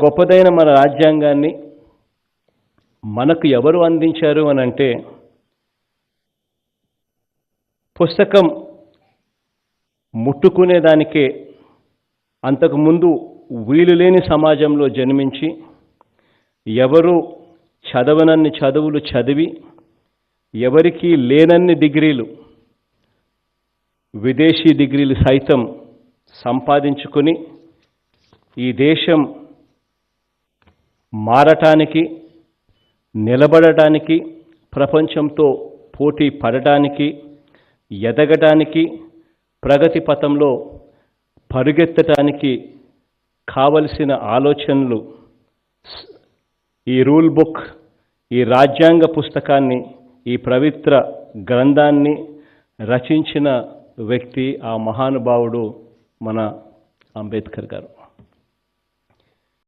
గొప్పదైన మన రాజ్యాంగాన్ని మనకు ఎవరు అందించారు అని అంటే, పుస్తకం ముట్టుకునేదానికే అంతకుముందు వీలు లేని సమాజంలో జన్మించి ఎవరు చదవనన్ని చదువులు చదివి ఎవరికీ లేనన్ని డిగ్రీలు, విదేశీ డిగ్రీలు సైతం సంపాదించుకొని ఈ దేశం మారటానికి, నిలబడటానికి, ప్రపంచంతో పోటీ పడటానికి, ఎదగటానికి, ప్రగతి పథంలో పరుగెత్తటానికి కావలసిన ఆలోచనలు ఈ రూల్ బుక్, ఈ రాజ్యాంగ పుస్తకాన్ని, ఈ పవిత్ర గ్రంథాన్ని రచించిన వ్యక్తి ఆ మహానుభావుడు మన అంబేద్కర్ గారు.